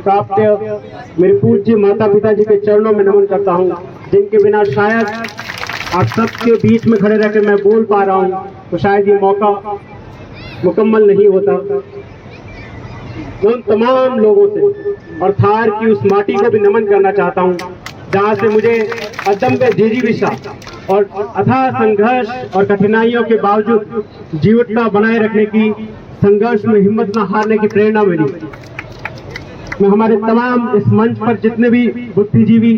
प्राप्त मेरे पूज्य माता पिता जी के चरणों में नमन करता हूँ, जिनके बिना शायद आप सबके बीच में खड़े रहकर मैं बोल पा रहा हूँ तो शायद ये मौका मुकम्मल नहीं होता। उन तमाम लोगों से और थार की उस माटी को भी नमन करना चाहता हूँ जहाँ से मुझे अदम्य जिजीविषा और अथाह संघर्ष और कठिनाइयों के बावजूद जीवटता बनाए रखने की, संघर्ष में हिम्मत न हारने की प्रेरणा मिली। मैं हमारे तमाम इस मंच पर जितने भी बुद्धिजीवी,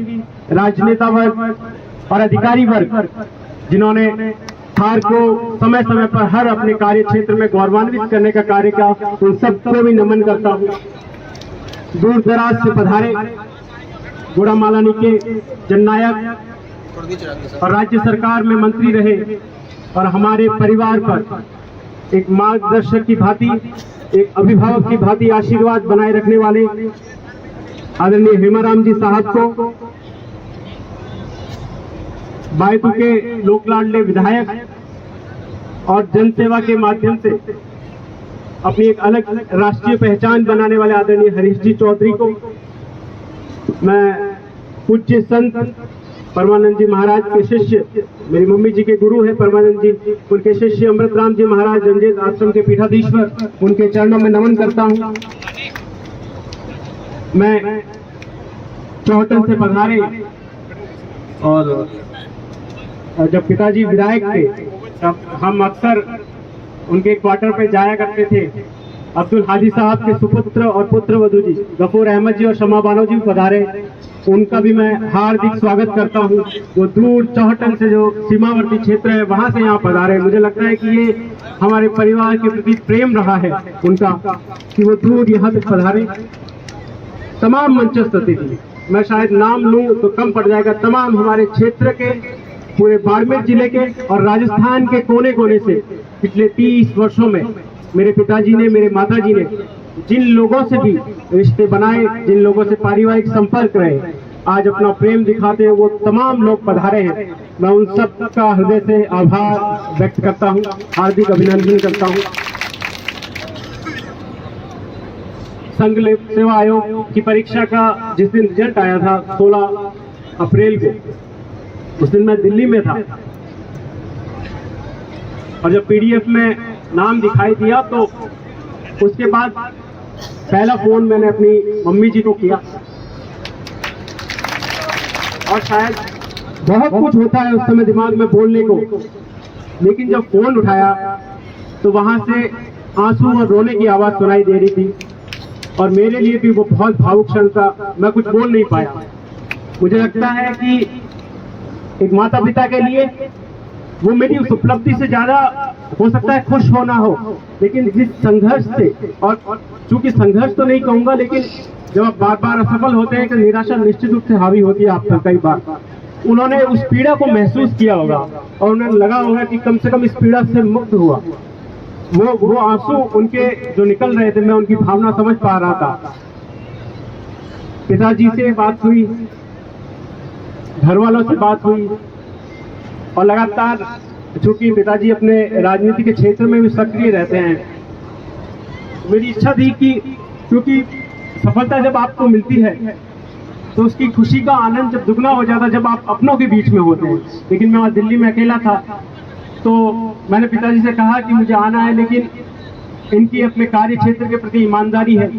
राजनेता वर्ग और अधिकारी वर्ग जिन्होंने थार को समय समय पर हर अपने कार्य क्षेत्र में गौरवान्वित करने का कार्य किया, उन सबको भी नमन करता हूँ। दूर दराज से पधारे गुड़ामालानी के जननायक और राज्य सरकार में मंत्री रहे और हमारे परिवार पर एक मार्गदर्शक की भांति, एक अभिभावक की भांति आशीर्वाद बनाए रखने वाले आदरणीय हेमाराम जी साहब को, बायतू के लोकलाडले विधायक और जनसेवा के माध्यम से अपनी एक अलग राष्ट्रीय पहचान बनाने वाले आदरणीय हरीश जी चौधरी को, मैं पूज्य संत परमानंद जी महाराज के शिष्य, मेरी मम्मी जी के गुरु है परमानंद जी, उनके शिष्य अमृत राम जी महाराज रंजीत आश्रम के पीठाधीश्वर, उनके चरणों में नमन करता हूँ। मैं चौहटन से पधारे और जब पिताजी विधायक थे तब हम अक्सर उनके क्वार्टर पे जाया करते थे। अब्दुल हाजी साहब के सुपुत्र और पुत्र वधू जी गफूर अहमद जी और शमा बानो जी पधारे, उनका भी मैं हार्दिक स्वागत करता हूं। वो दूर चौहटन से जो सीमावर्ती क्षेत्र है वहां से यहाँ पधारे। मुझे लगता है कि ये हमारे परिवार के प्रति प्रेम रहा है उनका कि वो दूर यहाँ तक पधारे। तमाम मंचस्थ अतिथि, मैं शायद नाम लूं तो कम पड़ जाएगा, तमाम हमारे क्षेत्र के, पूरे बाड़मेर जिले के और राजस्थान के कोने कोने से पिछले 30 वर्षों में मेरे पिताजी ने, मेरे माताजी ने जिन लोगों से भी रिश्ते बनाए, जिन लोगों से पारिवारिक संपर्क रहे, आज अपना प्रेम दिखाते हैं, वो तमाम लोग पधारे हैं। मैं उन सब का हृदय से आभार व्यक्त करता हूं, हार्दिक अभिनंदन करता हूं। संघ सेवा आयोग की परीक्षा का जिस दिन रिजल्ट आया था 16 अप्रैल को, उस दिन मैं दिल्ली में था और जब पीडीएफ में नाम दिखाई दिया तो उसके बाद पहला फोन मैंने अपनी मम्मी जी को किया। और शायद बहुत कुछ होता है उस समय दिमाग में बोलने को, लेकिन जब फोन उठाया तो वहां से आंसू और रोने की आवाज सुनाई दे रही थी और मेरे लिए भी वो बहुत भावुक क्षण था। मैं कुछ बोल नहीं पाया। मुझे लगता है कि एक माता पिता के लिए वो मेरी उस उपलब्धि से ज्यादा हो सकता है खुश होना हो, लेकिन जिस संघर्ष से, और चूंकि संघर्ष तो नहीं कहूंगा, लेकिन जब आप बार बार असफल होते हैं तो निराशा निश्चित रूप से हावी होती है आप पर कई बार। उन्होंने उस पीड़ा को महसूस किया होगा और उन्हें लगा होगा कि कम से कम इस पीड़ा से मुक्त हुआ। वो आंसू उनके जो निकल रहे थे, मैं उनकी भावना समझ पा रहा था। पिताजी से बात हुई, घर वालों से बात हुई और लगातार, चूंकि पिताजी अपने राजनीति के क्षेत्र में भी सक्रिय रहते हैं, मेरी इच्छा थी कि क्योंकि सफलता जब आपको मिलती है तो उसकी खुशी का आनंद जब दुगना हो जाता है जब आप अपनों के बीच में होते हैं। लेकिन मैं वहाँ दिल्ली में अकेला था तो मैंने पिताजी से कहा कि मुझे आना है, लेकिन इनकी अपने कार्य क्षेत्र के प्रति ईमानदारी है।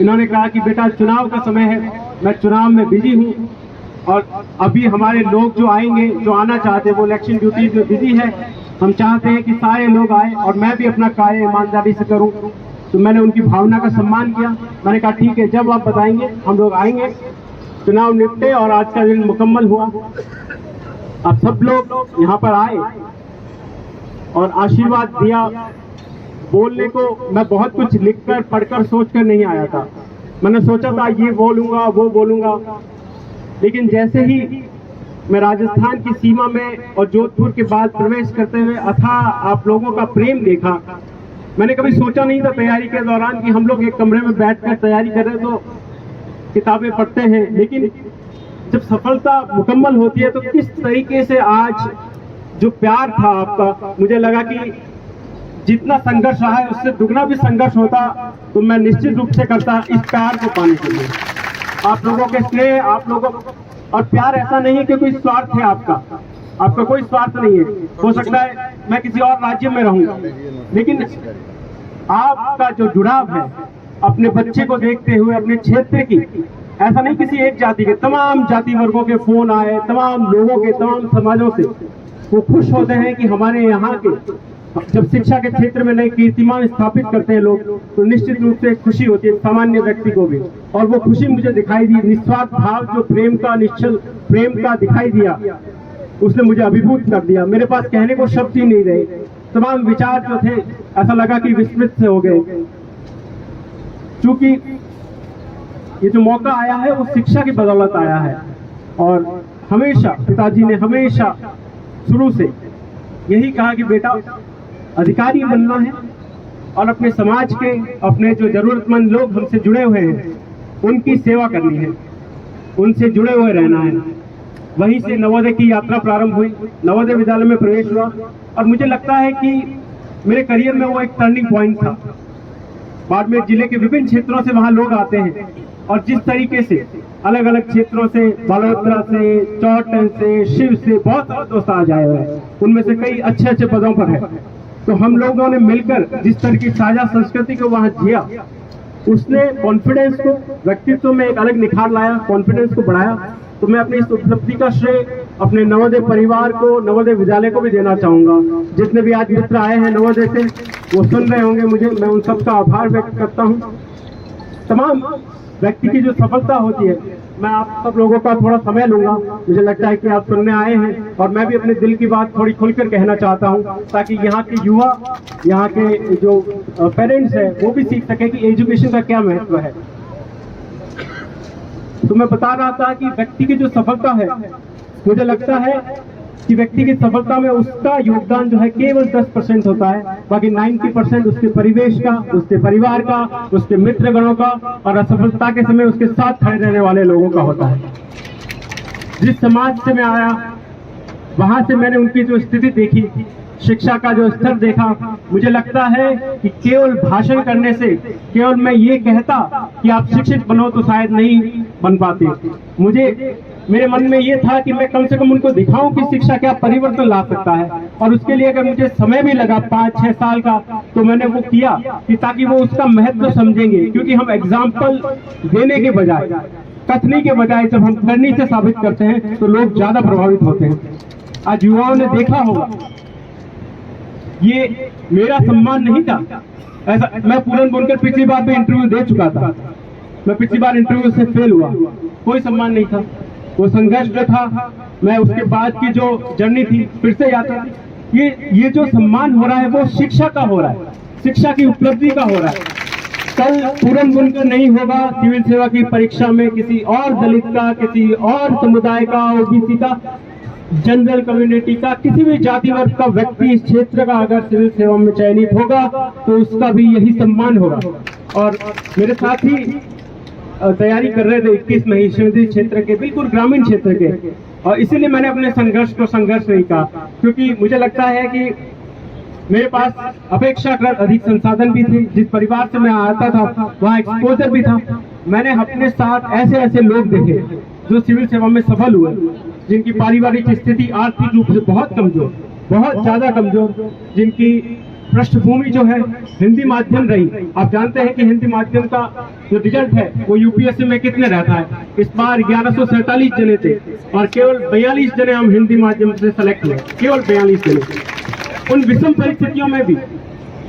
इन्होंने कहा कि बेटा चुनाव का समय है, मैं चुनाव में बिजी हूँ और अभी हमारे लोग जो आएंगे, जो आना चाहते हैं, वो इलेक्शन ड्यूटीज में बिजी है। हम चाहते हैं कि सारे लोग आए और मैं भी अपना कार्य ईमानदारी से करूं। तो मैंने उनकी भावना का सम्मान किया। मैंने कहा ठीक है, जब आप बताएंगे हम लोग आएंगे। चुनाव निपटे और आज का दिन मुकम्मल हुआ। आप सब लोग यहाँ पर आए और आशीर्वाद दिया। बोलने को मैं बहुत कुछ लिखकर, पढ़कर, सोचकर नहीं आया था। मैंने सोचा था ये बोलूंगा, वो बोलूंगा, लेकिन जैसे ही मैं राजस्थान की सीमा में और जोधपुर के बाद प्रवेश करते हुए अथाह आप लोगों का प्रेम देखा, मैंने कभी सोचा नहीं था तैयारी के दौरान कि हम लोग एक कमरे में बैठकर तैयारी कर रहे तो किताबें पढ़ते हैं, लेकिन जब सफलता मुकम्मल होती है तो किस तरीके से आज जो प्यार था आपका, मुझे लगा कि जितना संघर्ष रहा है उससे दुगना भी संघर्ष होता तो मैं निश्चित रूप से करता इस प्यार को पाने के लिए। आप लोगों के स्नेह, आप लोगों और प्यार ऐसा नहीं है कि कोई स्वार्थ है आपका कोई स्वार्थ नहीं है। हो सकता है मैं किसी और राज्य में रहूं, लेकिन आपका जो जुड़ाव है अपने बच्चे को देखते हुए, अपने क्षेत्र की, ऐसा नहीं किसी एक जाति के, तमाम जाति वर्गों के फोन आए, तमाम लोगों के, तमाम समाजों से वो खुश होते हैं कि हमारे यहाँ के जब शिक्षा के क्षेत्र में नए कीर्तिमान स्थापित करते हैं लोग, तो निश्चित रूप से खुशी होती है सामान्य व्यक्ति को भी। और वो खुशी मुझे दिखाई दी, निस्वार्थ भाव जो प्रेम का, निश्चल प्रेम का दिखाई दिया, उसने मुझे अभिभूत कर दिया। मेरे पास कहने को शब्द ही नहीं रहे। तमाम विचार जो थे ऐसा लगा कि विस्मृत से हो गए। क्योंकि ये जो मौका आया है वो शिक्षा की बदौलत आया है, और हमेशा पिताजी ने हमेशा शुरू से यही कहा कि बेटा अधिकारी बनना है और अपने समाज के, अपने जो जरूरतमंद लोग हमसे जुड़े हुए हैं उनकी सेवा करनी है, उनसे जुड़े हुए रहना है। वहीं से नवोदय की यात्रा प्रारंभ हुई, नवोदय विद्यालय में प्रवेश हुआ, और मुझे लगता है कि मेरे करियर में वो एक टर्निंग पॉइंट था। बाड़मेर जिले के विभिन्न क्षेत्रों से वहां लोग आते हैं, और जिस तरीके से अलग अलग क्षेत्रों से, बालोतरा से, चौटन से, शिव से बहुत सारे दोस्त आज आए हुए हैं, उनमें से कई अच्छे अच्छे पदों पर है। तो हम लोगों ने मिलकर जिस तरह की साझा संस्कृति को वहां जिया, उसने कॉन्फिडेंस को, व्यक्तित्व में एक अलग निखार लाया, कॉन्फिडेंस को बढ़ाया। तो मैं अपनी इस उपलब्धि का श्रेय अपने नवोदय परिवार को, नवोदय विद्यालय को भी देना चाहूंगा। जितने भी आज मित्र आए हैं नवोदय से, वो सुन रहे होंगे मुझे, मैं उन सबका आभार व्यक्त करता हूँ। तमाम व्यक्ति की जो सफलता होती है, मैं आप सब लोगों का थोड़ा समय लूंगा। मुझे लगता है कि आप सुनने आए हैं, और मैं भी अपने दिल की बात थोड़ी खुलकर कहना चाहता हूं, ताकि यहाँ के युवा, यहाँ के जो पेरेंट्स हैं, वो भी सीख सके कि एजुकेशन का क्या महत्व है। तो मैं बता रहा था कि व्यक्ति की जो सफलता है, मुझे लगता है कि व्यक्ति की सफलता में उसका योगदान जो है केवल 10% होता है, बाकी 90% उसके परिवेश का, उसके परिवार का, उसके मित्रगणों का, और असफलता के समय उसके साथ खड़े रहने वाले लोगों का होता है। जिस समाज से मैं आया, वहां से मैंने उनकी जो स्थिति देखी, शिक्षा का जो स्तर देखा, मुझे लगता है कि केवल भाषण करने से, केवल मैं ये कहता कि आप शिक्षित बनो, तो शायद नहीं बन पाते। मेरे मन में ये था कि मैं कम से कम उनको दिखाऊं कि शिक्षा क्या परिवर्तन ला सकता है, और उसके लिए अगर मुझे समय भी लगा 5-6 साल का, तो मैंने वो किया कि ताकि वो उसका महत्व समझेंगे। क्योंकि हम एग्जाम्पल देने के बजाय, कथनी के बजाय जब हम करनी से साबित करते हैं, तो लोग ज्यादा प्रभावित होते हैं। आज युवाओं ने देखा होगा, ये मेरा सम्मान नहीं था। ऐसा मैं पूरन बोलकर पिछली बार भी इंटरव्यू दे चुका था, मैं पिछली बार इंटरव्यू से फेल हुआ, कोई सम्मान नहीं था। वो संघर्ष जो था, मैं उसके बाद की जो जर्नी थी, फिर से यात्रा, ये जो सम्मान हो रहा है वो शिक्षा का हो रहा है, शिक्षा की उपलब्धि का हो रहा है। कल पूरन बुनकर नहीं होगा सिविल सेवा की परीक्षा में किसी और दलित का, किसी और समुदाय का, ओबीसी का, जनरल कम्युनिटी का, किसी भी जाति वर्ग का व्यक्ति इस क्षेत्र का अगर सिविल सेवा में चयनित होगा, तो उसका भी यही सम्मान होगा। और मेरे साथ ही तैयारी कर रहे थे 21 महेश्वरी क्षेत्र के, बिल्कुल ग्रामीण क्षेत्र के, और इसीलिए मैंने अपने संघर्ष को संघर्ष नहीं कहा, क्योंकि मुझे लगता है कि मेरे पास अपेक्षाकृत अधिक संसाधन भी थे। जिस परिवार से मैं आता था वहाँ एक्सपोजर भी था। मैंने अपने साथ ऐसे ऐसे लोग देखे जो सिविल सेवा में सफल हुए, जिनकी पारिवारिक स्थिति आर्थिक रूप से बहुत कमजोर, बहुत ज्यादा कमजोर, जिनकी पृष्ठभूमि जो है हिंदी माध्यम रही। आप जानते हैं कि हिंदी माध्यम का जो रिजल्ट है वो यूपीएससी में कितने रहता है। इस बार 1147 जने थे, और केवल 42 जने हम हिंदी माध्यम से सेलेक्ट हुए, केवल 42 जने। उन विषम परिस्थितियों में भी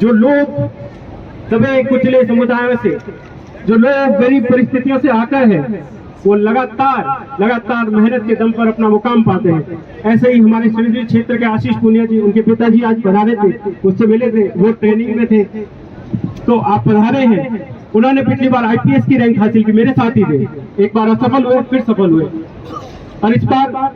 जो लोग दबे कुचले समुदायों से, जो लोग गरीब परिस्थितियों से आकर हैं, वो लगातार मेहनत के दम पर अपना मुकाम पाते हैं। ऐसे ही हमारे सिवनी क्षेत्र के आशीष पुनिया जी, उनके पिताजी आज पधारे थे, उससे मिले थे, वो ट्रेनिंग में थे, तो आप पधारे हैं। उन्होंने पिछली बार आईपीएस की रैंक हासिल की, मेरे साथ ही थे। एक बार असफल हुए, फिर सफल हुए, और इस बार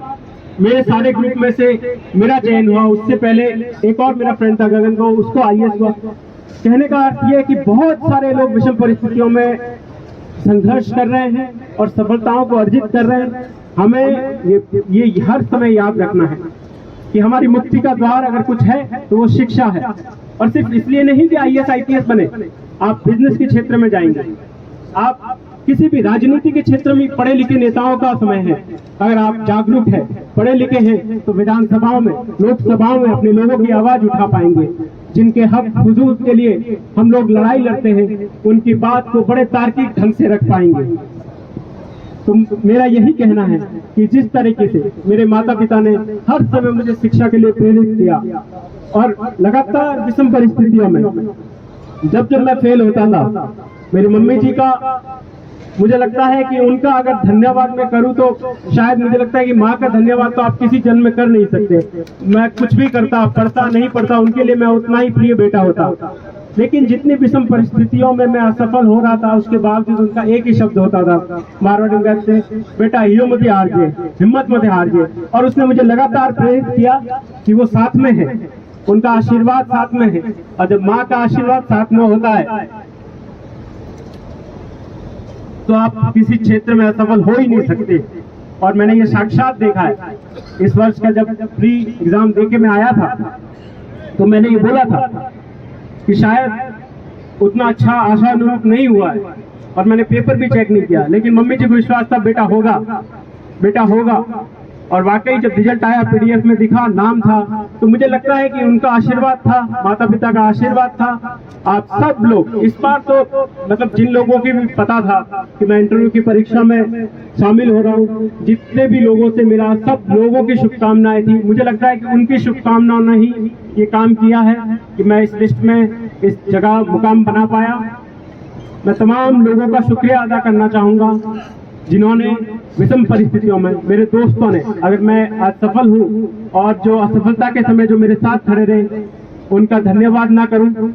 मेरे सारे ग्रुप में से मेरा चयन हुआ। उससे पहले एक और मेरा फ्रेंड था गगन को, उसको आईएएस हुआ। कहने का अर्थ यह है कि बहुत सारे लोग विषम परिस्थितियों में संघर्ष कर रहे हैं और सफलताओं को अर्जित कर रहे हैं। हमें ये हर समय याद रखना है कि हमारी मुक्ति का द्वार अगर कुछ है तो वो शिक्षा है। और सिर्फ इसलिए नहीं कि IAS IPS बने, आप बिजनेस के क्षेत्र में जाएंगे, आप किसी भी राजनीति के क्षेत्र में पढ़े लिखे नेताओं का समय है। अगर आप जागरूक हैं, पढ़े लिखे हैं, तो विधानसभाओं में, लोकसभाओं में अपने लोगों की आवाज उठा पाएंगे। जिनके हक हुकूक के लिए हम लोग लड़ाई लड़ते हैं, उनकी बात को बड़े तार्किक ढंग से रख पाएंगे। तो मेरा यही कहना है कि जिस तरीके से मेरे माता पिता ने हर समय मुझे शिक्षा के लिए प्रेरित किया और लगातार विषम परिस्थितियों में जब मैं फेल होता था, मेरी मम्मी जी का मुझे लगता है कि उनका अगर धन्यवाद मैं करूं तो शायद मुझे लगता है कि माँ का धन्यवाद तो आप किसी जन्म में कर नहीं सकते। मैं कुछ भी करता, पढ़ता नहीं पढ़ता, उनके लिए मैं उतना ही प्रिय बेटा होता। लेकिन जितनी विषम परिस्थितियों में मैं असफल हो रहा था, उसके बावजूद उनका एक ही शब्द होता था, मारवाड़ी में कहते, बेटा हियो मत हार जे, हिम्मत मत हार जे। और उसने मुझे लगातार प्रेरित किया कि वो साथ में है, उनका आशीर्वाद साथ में है। और जब माँ का आशीर्वाद साथ में होता है तो आप किसी क्षेत्र में असफल हो ही नहीं सकते। और मैंने ये साक्षात देखा है। इस वर्ष का जब प्री एग्जाम देके मैं आया था तो मैंने ये बोला था कि शायद उतना अच्छा आशानुरूप नहीं हुआ है, और मैंने पेपर भी चेक नहीं किया, लेकिन मम्मी जी को विश्वास था बेटा होगा, बेटा होगा। और वाकई जब रिजल्ट आया, PDF में दिखा, नाम था, तो मुझे लगता है कि उनका आशीर्वाद था, माता पिता का आशीर्वाद था। आप सब लोग इस बार तो मतलब जिन लोगों की भी पता था कि मैं इंटरव्यू की परीक्षा में शामिल हो रहा हूँ, जितने भी लोगों से मिला, सब लोगों की शुभकामनाएं थी। मुझे लगता है कि उनकी शुभकामनाओं ने ही ये काम किया है कि मैं इस लिस्ट में, इस जगह मुकाम बना पाया। मैं तमाम लोगों का शुक्रिया अदा करना चाहूंगा जिन्होंने विषम परिस्थितियों में, मेरे दोस्तों ने, अगर मैं असफल हूँ और जो असफलता के समय जो मेरे साथ खड़े रहे, उनका धन्यवाद ना करूं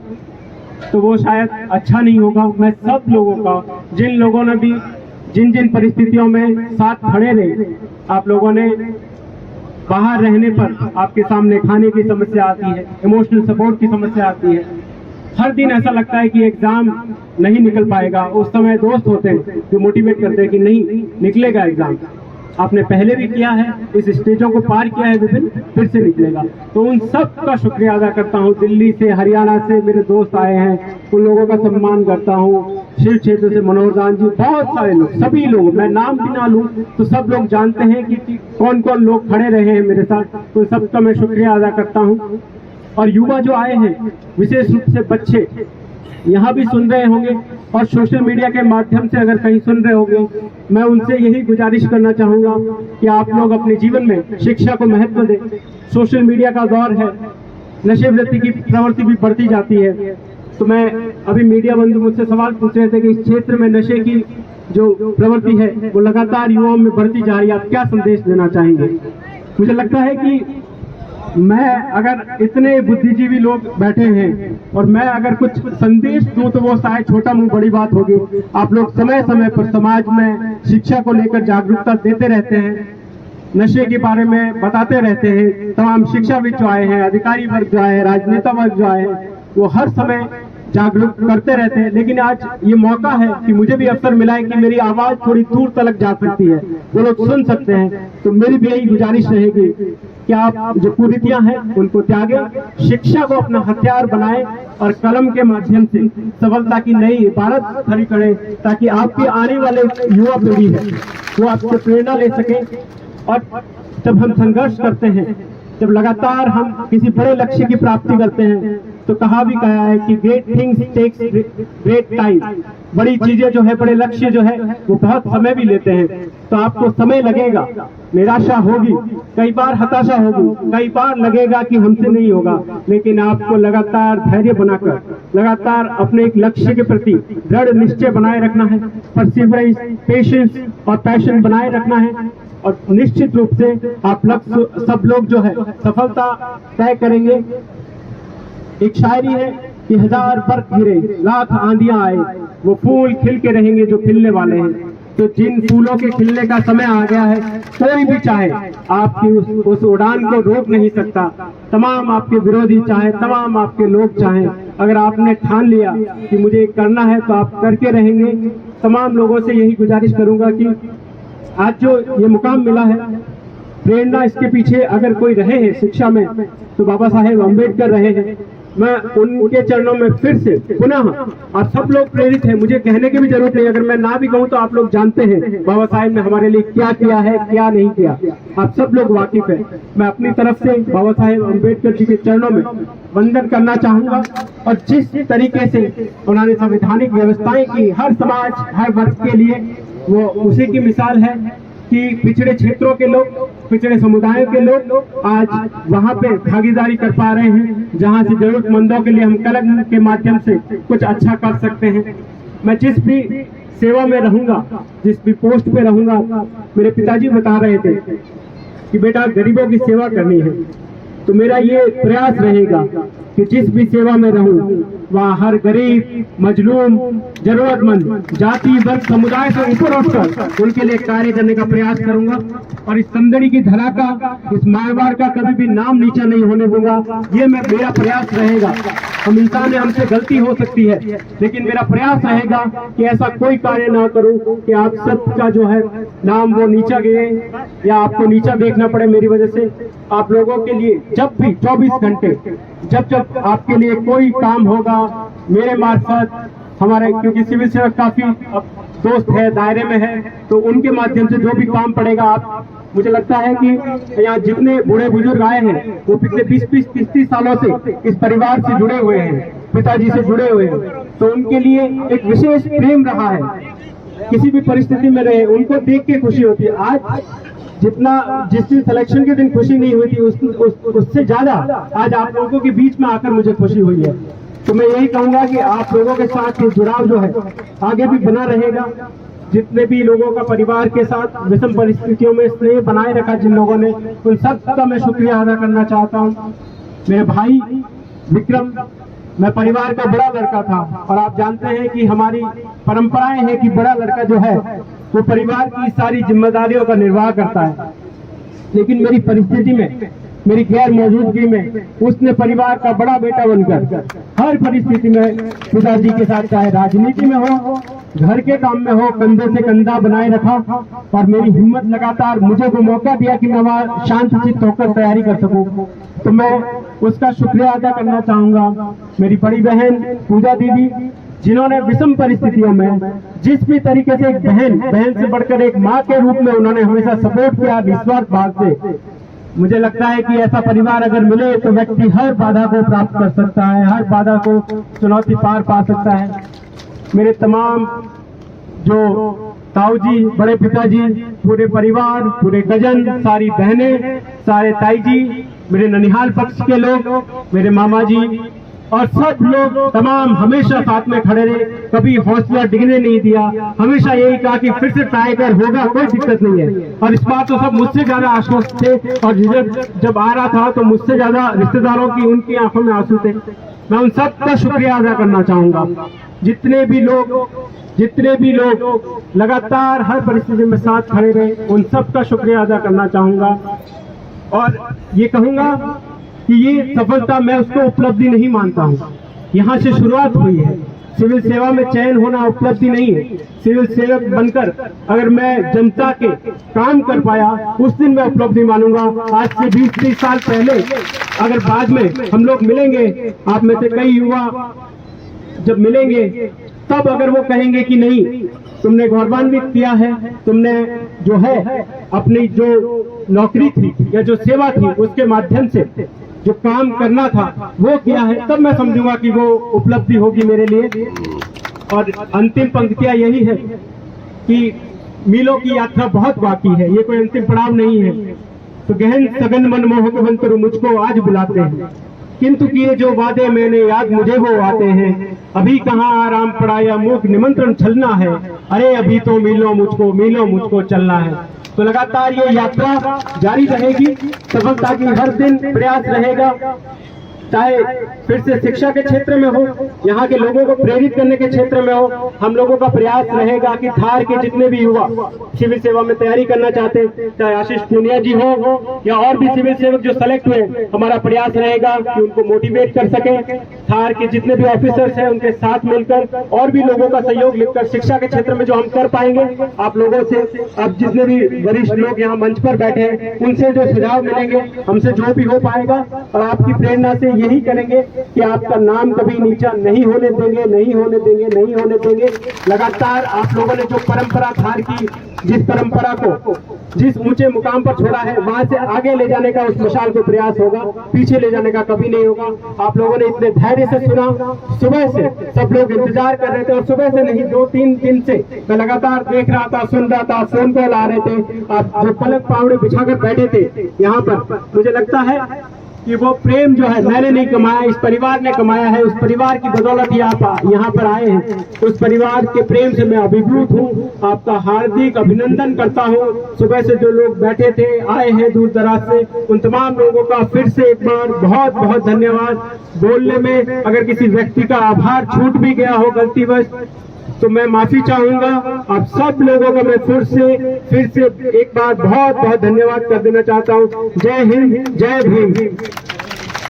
तो वो शायद अच्छा नहीं होगा। मैं सब लोगों का, जिन लोगों ने भी जिन जिन परिस्थितियों में साथ खड़े रहे, आप लोगों ने बाहर रहने पर आपके सामने खाने की समस्या आती है, इमोशनल सपोर्ट की समस्या आती है, हर दिन ऐसा लगता है कि एग्जाम नहीं निकल पाएगा। उस समय दोस्त होते हैं जो मोटिवेट करते हैं कि नहीं निकलेगा एग्जाम, आपने पहले भी किया है, इस स्टेजों को पार किया है विपिन, फिर से निकलेगा। तो उन सब का शुक्रिया अदा करता हूँ। दिल्ली से, हरियाणा से मेरे दोस्त आए हैं, उन लोगों का सम्मान करता हूँ। शिव क्षेत्र से मनोहर दान जी, बहुत सारे लोग, सभी लोग, मैं नाम भी ना लूँ तो सब लोग जानते हैं कि कौन कौन लोग खड़े रहे हैं मेरे साथ, तो सबका मैं शुक्रिया अदा करता हूँ। और युवा जो आए हैं, विशेष रूप से बच्चे यहाँ भी सुन रहे होंगे और सोशल मीडिया के माध्यम से अगर कहीं सुन रहे होंगे, मैं उनसे यही गुजारिश करना चाहूंगा कि आप लोग अपने जीवन में शिक्षा को महत्व दें। सोशल मीडिया का दौर है, नशे वृत्ति की प्रवृत्ति भी बढ़ती जाती है। तो मैं अभी मीडिया बंधु मुझसे सवाल पूछ रहे थे कि इस क्षेत्र में नशे की जो प्रवृत्ति है वो लगातार युवाओं में बढ़ती जा रही है, आप क्या संदेश देना चाहेंगे? मुझे लगता है कि मैं अगर इतने बुद्धिजीवी लोग बैठे हैं और मैं अगर कुछ संदेश दूं तो वो शायद छोटा मुंह बड़ी बात होगी। आप लोग समय समय पर समाज में शिक्षा को लेकर जागरूकता देते रहते हैं, नशे के बारे में बताते रहते हैं। तमाम शिक्षाविद जो आए हैं, अधिकारी वर्ग जो आए हैं, राजनेता वर्ग जो आए हैं, वो हर समय जागरूक करते रहते हैं। लेकिन आज ये मौका है कि मुझे भी अवसर मिला है कि मेरी आवाज थोड़ी दूर तक जा सकती है, वो लोग सुन सकते हैं। तो मेरी भी यही गुजारिश रहेगी कि आप जो कुरीतियां हैं उनको त्यागें, शिक्षा को अपना हथियार बनाएं और कलम के माध्यम से सफलता की नई इबारत खड़ी करें, ताकि आपकी आने वाले युवा पीढ़ी है वो आपसे प्रेरणा ले सके। और जब हम संघर्ष करते हैं, जब लगातार हम किसी बड़े लक्ष्य की प्राप्ति करते हैं, तो कहा है कि great things takes great time. बड़ी चीजें जो है, बड़े लक्ष्य जो है वो बहुत समय भी लेते हैं। तो आपको समय लगेगा, निराशा होगी, कई बार हताशा होगी, कई बार लगेगा कि हमसे नहीं होगा, लेकिन आपको लगातार धैर्य बनाकर, लगातार अपने एक लक्ष्य के प्रति दृढ़ निश्चय बनाए रखना है, परसिवरेंस, पेशेंस और पैशन बनाए रखना है। और निश्चित रूप से आप सब लोग जो है सफलता तय करेंगे। एक शायरी है कि 1000 बर्फ गिरे, लाख आंधियां आए, वो फूल खिल के रहेंगे जो खिलने वाले हैं। तो जिन फूलों के खिलने का समय आ गया है, कोई भी चाहे आपकी उस उड़ान को रोक नहीं सकता। तमाम आपके विरोधी चाहे, तमाम आपके लोग चाहें, अगर आपने ठान लिया कि मुझे करना है तो आप करके रहेंगे। तमाम लोगों से यही गुजारिश करूंगा कि आज जो ये मुकाम मिला है, प्रेरणा इसके पीछे अगर कोई रहे हैं शिक्षा में तो बाबा साहेब अम्बेडकर रहे हैं। मैं उनके चरणों में फिर से पुनः, आप सब लोग प्रेरित हैं, मुझे कहने की भी जरूरत नहीं, अगर मैं ना भी कहूँ तो आप लोग जानते हैं बाबा साहेब ने हमारे लिए क्या किया है, क्या नहीं किया, आप सब लोग वाकिफ हैं। मैं अपनी तरफ से बाबा साहेब अम्बेडकर जी के चरणों में वंदन करना चाहूंगा। और जिस तरीके से उन्होंने संवैधानिक व्यवस्थाएं की हर समाज हर वर्ग के लिए, वो उसी की मिसाल है कि पिछड़े क्षेत्रों के लोग, पिछड़े समुदायों के लोग आज वहाँ पे भागीदारी कर पा रहे हैं, जहाँ से जरूरतमंदों के लिए हम कलम के माध्यम से कुछ अच्छा कर सकते हैं। मैं जिस भी सेवा में रहूंगा, जिस भी पोस्ट पे रहूंगा, मेरे पिताजी बता रहे थे कि बेटा गरीबों की सेवा करनी है, तो मेरा ये प्रयास रहेगा कि जिस भी सेवा में रहूं वहाँ हर गरीब, मजलूम, जरूरतमंद, जाति वर्ग समुदाय से ऊपर उठकर उनके लिए कार्य करने का प्रयास करूंगा। और इस संदड़ी की धरा का, इस मारवाड़ का कभी भी नाम नीचा नहीं होने दूंगा, ये मेरा प्रयास रहेगा। हम इंसान है, हमसे गलती हो सकती है, लेकिन मेरा प्रयास रहेगा कि ऐसा कोई कार्य ना करूं कि आप सबका जो है नाम वो नीचा गए या आपको नीचा देखना पड़े मेरी वजह से। आप लोगों के लिए जब भी 24 घंटे जब आपके लिए कोई काम होगा मेरे मार्फत, हमारे क्योंकि सिविल सेवक काफी दोस्त है, दायरे में है, तो उनके माध्यम से जो भी काम पड़ेगा, आप मुझे लगता है कि यहाँ जितने बूढ़े बुजुर्ग आए हैं वो पिछले 20-30 सालों से इस परिवार से जुड़े हुए हैं, पिताजी से जुड़े हुए हैं, तो उनके लिए एक विशेष प्रेम रहा है। किसी भी परिस्थिति में रहे उनको देख के खुशी होती है। आज जिस दिन सिलेक्शन के दिन खुशी नहीं हुई थी, उससे ज्यादा आज आप लोगों के बीच में आकर मुझे खुशी हुई है। तो मैं यही कहूंगा कि आप लोगों के साथ ये जुड़ाव जो है आगे भी बना रहेगा। जितने भी लोगों का परिवार के साथ विषम परिस्थितियों में स्नेह बनाए रखा जिन लोगों ने, उन सब का मैं शुक्रिया अदा करना चाहता हूँ। मेरे भाई विक्रम, मैं परिवार का बड़ा लड़का था और आप जानते हैं कि हमारी परंपराएं हैं कि बड़ा लड़का जो है वो परिवार की सारी जिम्मेदारियों का निर्वाह करता है, लेकिन मेरी परिस्थिति में, मेरी गैर मौजूदगी में उसने परिवार का बड़ा बेटा बनकर हर परिस्थिति में पिताजी के साथ, चाहे राजनीति में हो, घर के काम में हो, कंधे से कंधा बनाए रखा और मेरी हिम्मत लगातार मुझे वो मौका दिया कि मैं वहाँ शांतचित्त होकर तैयारी कर सकूं। तो मैं उसका शुक्रिया अदा करना चाहूंगा। मेरी बड़ी बहन पूजा दीदी, जिन्होंने विषम परिस्थितियों में जिस भी तरीके से एक बहन से बढ़कर एक माँ के रूप में उन्होंने हमेशा सपोर्ट किया निस्वार्थ भाव से। मुझे लगता है कि ऐसा परिवार अगर मिले तो व्यक्ति हर बाधा को प्राप्त कर सकता है, हर बाधा को चुनौती पार पा सकता है। मेरे तमाम जो ताऊ जी, बड़े पिताजी, पूरे परिवार, पूरे कजन, सारी बहनें, सारे ताई जी, मेरे ननिहाल पक्ष के लोग, मेरे मामा जी और सब लोग तमाम हमेशा साथ में खड़े रहे, कभी हौसला डिगने नहीं दिया, हमेशा यही कहा कि फिर से ट्राई कर, होगा, कोई दिक्कत नहीं है। और इस बात तो सब मुझसे ज्यादा आश्वस्त थे और जब आ रहा था तो मुझसे ज्यादा रिश्तेदारों की उनकी आंखों में आंसू थे। मैं उन सब का शुक्रिया अदा करना चाहूंगा। जितने भी लोग लगातार हर परिस्थिति में साथ खड़े रहे, उन सब का शुक्रिया अदा करना चाहूंगा। और ये कहूंगा कि ये सफलता मैं उसको उपलब्धि नहीं मानता हूँ, यहाँ से शुरुआत हुई है। सिविल सेवा में चयन होना उपलब्धि नहीं है। सिविल सेवक बनकर अगर मैं जनता के काम कर पाया, उस दिन मैं उपलब्धि मानूंगा। आज से 20-30 साल पहले अगर बाद में हम लोग मिलेंगे, आप में से कई युवा जब मिलेंगे, तब अगर वो कहेंगे कि नहीं, तुमने गौरवान्वित किया है, तुमने जो है अपनी जो नौकरी थी या जो सेवा थी उसके माध्यम से जो काम करना था वो किया है, तब मैं समझूंगा कि वो उपलब्धि होगी मेरे लिए। और अंतिम पंक्तियां यही है कि मीलों की यात्रा बहुत बाकी है, ये कोई अंतिम पड़ाव नहीं है। तो गहन सघन मनमोहक बंतरु मुझको आज बुलाते हैं, किंतु किए जो वादे मैंने याद मुझे वो आते हैं। अभी कहाँ आराम पड़ा या मूक निमंत्रण छलना है, अरे अभी तो मीलों मुझको चलना है। तो लगातार ये यात्रा जारी रहेगी, सफलता की हर दिन प्रयास रहेगा, चाहे फिर से शिक्षा के क्षेत्र में हो, यहाँ के लोगों को प्रेरित करने के क्षेत्र में हो। हम लोगों का प्रयास रहेगा कि थार के जितने भी युवा सिविल सेवा में तैयारी करना चाहते हैं, चाहे आशीष पूनिया जी हो या और भी सिविल सेवक जो सेलेक्ट हुए, हमारा प्रयास रहेगा कि उनको मोटिवेट कर सके, थार के जितने भी ऑफिसर्स हैं उनके साथ मिलकर और भी लोगों का सहयोग लेकर शिक्षा के क्षेत्र में जो हम कर पाएंगे, आप लोगों से, अब जितने भी वरिष्ठ लोग यहाँ मंच पर बैठे हैं उनसे जो सुझाव मिलेंगे, हमसे जो भी हो पाएगा, और आपकी प्रेरणा से यही करेंगे कि आपका नाम कभी नीचा नहीं होने देंगे, नहीं होने देंगे, नहीं होने देंगे। लगातार आप लोगों ने जो परंपरा थार की, जिस परंपरा को जिस ऊंचे मुकाम पर छोड़ा है, वहां से आगे ले जाने का उस मशाल को प्रयास होगा, पीछे ले जाने का कभी नहीं होगा। आप लोगों ने इतने धैर्य से सुना, सुबह से सब लोग इंतजार कर रहे थे, और सुबह से नहीं 2-3 दिन से मैं लगातार देख रहा था, सुन रहा था, फोन कॉल आ रहे थे, आप जो पलक पावड़े बिछाकर बैठे थे यहाँ पर, मुझे लगता है कि वो प्रेम जो है मैंने नहीं कमाया, इस परिवार ने कमाया है। उस परिवार की बदौलत ही आप यहाँ पर आए हैं, उस परिवार के प्रेम से मैं अभिभूत हूँ। आपका हार्दिक अभिनंदन करता हूँ। सुबह से जो लोग बैठे थे, आए हैं दूर दराज से, उन तमाम लोगों का फिर से एक बार बहुत बहुत धन्यवाद। बोलने में अगर किसी व्यक्ति का आभार छूट भी गया हो गलतीवश, तो मैं माफी चाहूंगा। आप सब लोगों का मैं फिर से एक बार बहुत बहुत धन्यवाद कर देना चाहता हूँ। जय हिंद, जय भीम।